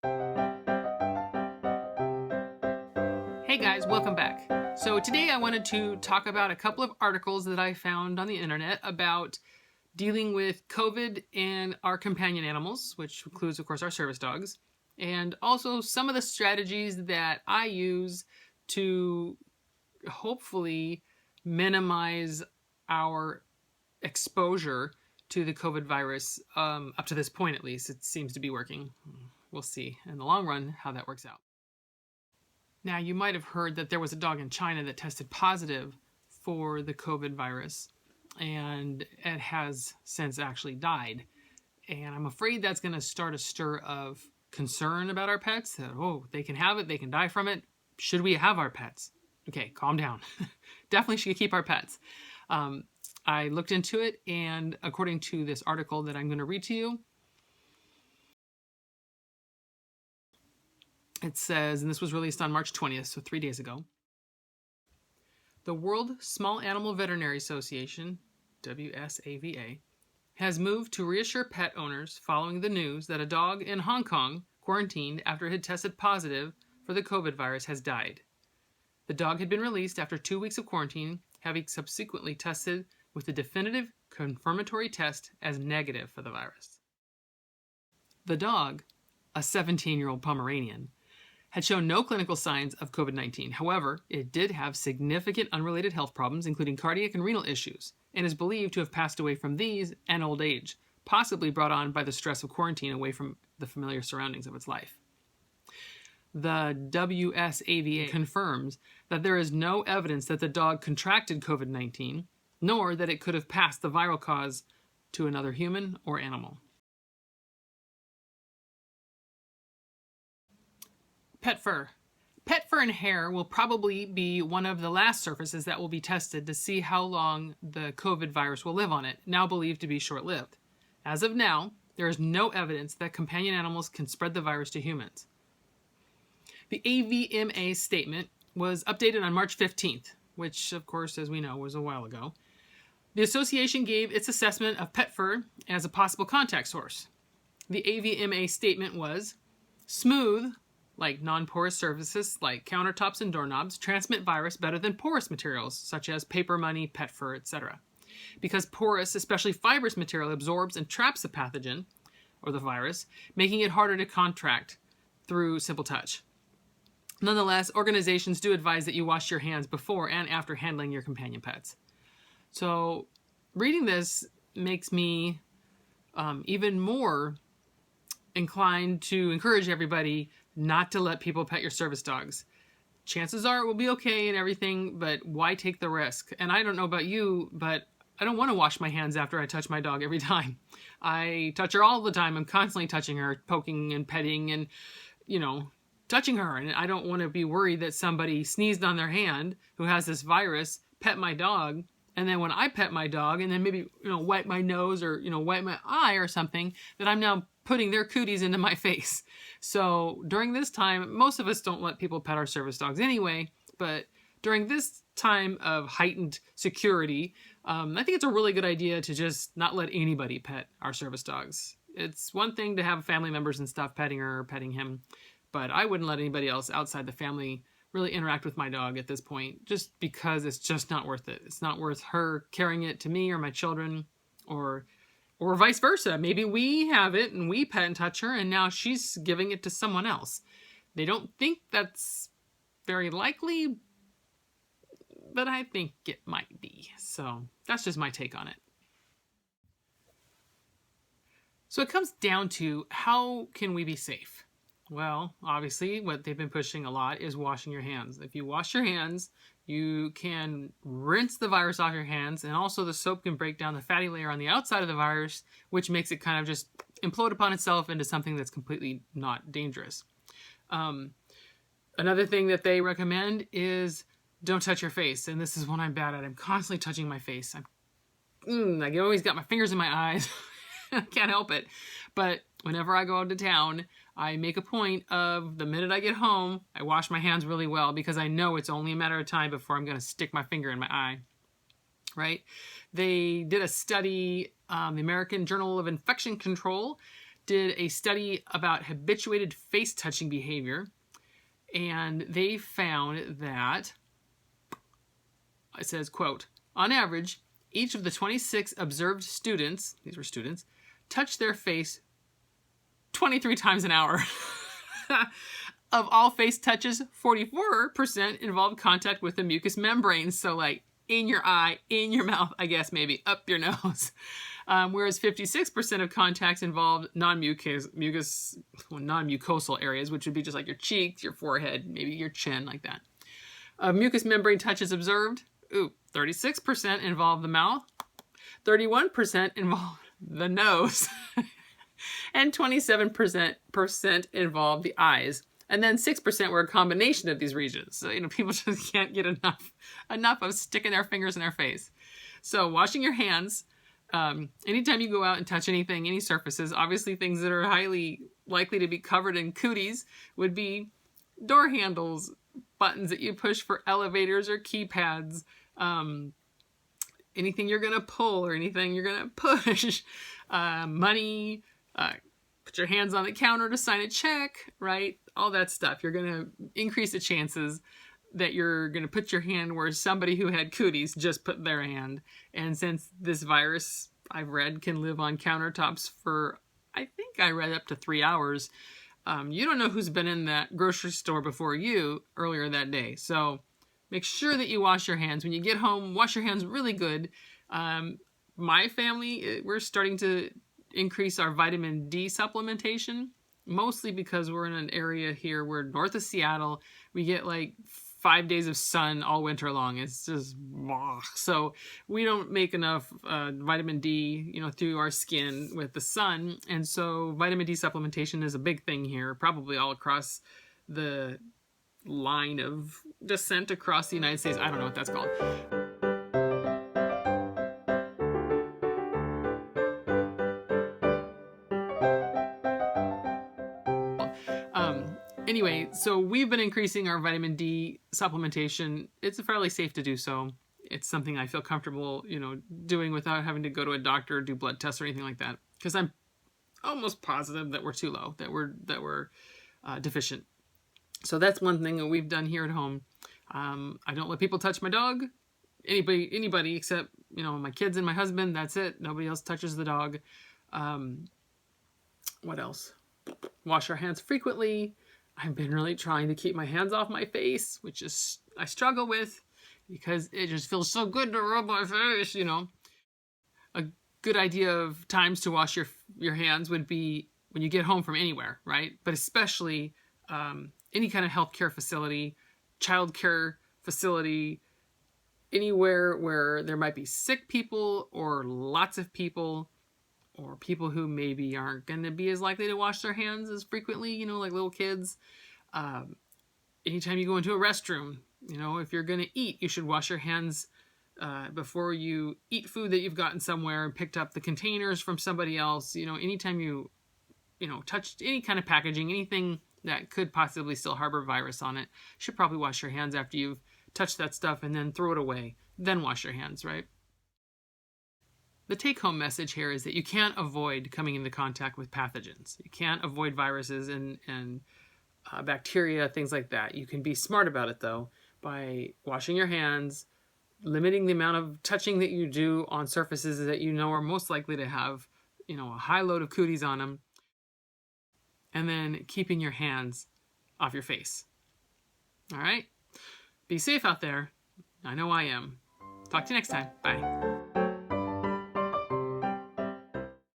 Hey guys, welcome back. So today I wanted to talk about a couple of articles that I found on the internet about dealing with COVID and our companion animals, which includes, of course, our service dogs, and also some of the strategies that I use to hopefully minimize our exposure to the COVID virus. Up to this point, at least, it seems to be working. We'll see in the long run how that works out. Now, you might have heard that there was a dog in China that tested positive for the COVID virus, and it has since actually died. And I'm afraid that's going to start a stir of concern about our pets, that, oh, they can have it, they can die from it. Should we have our pets? Okay, calm down. Definitely should keep our pets. I looked into it, and according to this article that I'm going to read to you, it says, and this was released on March 20th, so 3 days ago, the World Small Animal Veterinary Association, WSAVA, has moved to reassure pet owners following the news that a dog in Hong Kong, quarantined after it had tested positive for the COVID virus, has died. The dog had been released after 2 weeks of quarantine, having subsequently tested with the definitive confirmatory test as negative for the virus. The dog, a 17-year-old Pomeranian, had shown no clinical signs of COVID-19. However, it did have significant unrelated health problems, including cardiac and renal issues, and is believed to have passed away from these and old age, possibly brought on by the stress of quarantine away from the familiar surroundings of its life. The WSAVA confirms that there is no evidence that the dog contracted COVID-19, nor that it could have passed the viral cause to another human or animal. Pet fur. Pet fur and hair will probably be one of the last surfaces that will be tested to see how long the COVID virus will live on it, now believed to be short-lived. As of now, there is no evidence that companion animals can spread the virus to humans. The AVMA statement was updated on March 15th, which, of course, as we know, was a while ago. The association gave its assessment of pet fur as a possible contact source. The AVMA statement was, smooth, like non-porous surfaces like countertops and doorknobs, transmit virus better than porous materials such as paper, money, pet fur, etc. Because porous, especially fibrous material, absorbs and traps the pathogen, or the virus, making it harder to contract through simple touch. Nonetheless, organizations do advise that you wash your hands before and after handling your companion pets. So reading this makes me even more inclined to encourage everybody not to let people pet your service dogs. Chances are it will be okay and everything, but why take the risk? And I don't know about you, but I don't want to wash my hands after I touch my dog every time. I touch her all the time. I'm constantly touching her, poking and petting and, touching her. And I don't want to be worried that somebody sneezed on their hand who has this virus, pet my dog, and then when I pet my dog and then maybe, wipe my nose or, wipe my eye or something, that I'm now putting their cooties into my face. So during this time, most of us don't let people pet our service dogs anyway, but during this time of heightened security, I think it's a really good idea to just not let anybody pet our service dogs. It's one thing to have family members and stuff petting her or petting him, but I wouldn't let anybody else outside the family really interact with my dog at this point, just because it's just not worth it. It's not worth her carrying it to me or my children, or vice versa. Maybe we have it and we pet and touch her and now she's giving it to someone else. They don't think that's very likely, but I think it might be. So that's just my take on it. So it comes down to, how can we be safe? Well, obviously what they've been pushing a lot is washing your hands. If you wash your hands, you can rinse the virus off your hands, and also the soap can break down the fatty layer on the outside of the virus, which makes it kind of just implode upon itself into something that's completely not dangerous. Another thing that they recommend is don't touch your face, and this is one I'm bad at. I'm constantly touching my face. I always got my fingers in my eyes. I can't help it. But whenever I go out to town, I make a point of, the minute I get home, I wash my hands really well, because I know it's only a matter of time before I'm going to stick my finger in my eye, right? They did a study, the American Journal of Infection Control did a study about habituated face touching behavior, and they found that, it says, quote, on average, each of the 26 observed students, these were students, touched their face 23 times an hour. Of all face touches, 44% involved contact with the mucous membrane. So like in your eye, in your mouth, I guess maybe up your nose. Whereas 56% of contacts involved non-mucosal areas, which would be just like your cheeks, your forehead, maybe your chin, like that. Mucous membrane touches observed, 36% involved the mouth, 31% involved the nose, and 27% involved the eyes. And then 6% were a combination of these regions. So, people just can't get enough of sticking their fingers in their face. So washing your hands, anytime you go out and touch anything, any surfaces, obviously things that are highly likely to be covered in cooties would be door handles, buttons that you push for elevators or keypads, anything you're going to pull or anything you're going to push, money, put your hands on the counter to sign a check, right? All that stuff. You're going to increase the chances that you're going to put your hand where somebody who had cooties just put their hand. And since this virus, I've read, can live on countertops for, I think I read up to 3 hours, you don't know who's been in that grocery store before you earlier that day. So make sure that you wash your hands. When you get home, wash your hands really good. My family, we're starting to increase our vitamin D supplementation, mostly because we're in an area here, we're north of Seattle. We get like 5 days of sun all winter long. It's just, so we don't make enough vitamin D, through our skin with the sun. And so vitamin D supplementation is a big thing here, probably all across the line of descent across the United States. I don't know what that's called. Anyway, so we've been increasing our vitamin D supplementation. It's fairly safe to do so. It's something I feel comfortable, doing without having to go to a doctor or do blood tests or anything like that. Because I'm almost positive that we're too low, that we're deficient. So that's one thing that we've done here at home. I don't let people touch my dog. Anybody except, my kids and my husband. That's it. Nobody else touches the dog. What else? Wash our hands frequently. I've been really trying to keep my hands off my face, which is I struggle with because it just feels so good to rub my face, A good idea of times to wash your hands would be when you get home from anywhere, right? But especially any kind of healthcare facility, childcare facility, anywhere where there might be sick people or lots of people, or people who maybe aren't going to be as likely to wash their hands as frequently, like little kids. Anytime you go into a restroom, if you're going to eat, you should wash your hands before you eat food that you've gotten somewhere and picked up the containers from somebody else. Anytime you, touch any kind of packaging, anything that could possibly still harbor virus on it, you should probably wash your hands after you've touched that stuff and then throw it away. Then wash your hands, right? The take-home message here is that you can't avoid coming into contact with pathogens. You can't avoid viruses and bacteria, things like that. You can be smart about it, though, by washing your hands, limiting the amount of touching that you do on surfaces that are most likely to have, a high load of cooties on them, and then keeping your hands off your face. All right? Be safe out there. I know I am. Talk to you next time. Bye.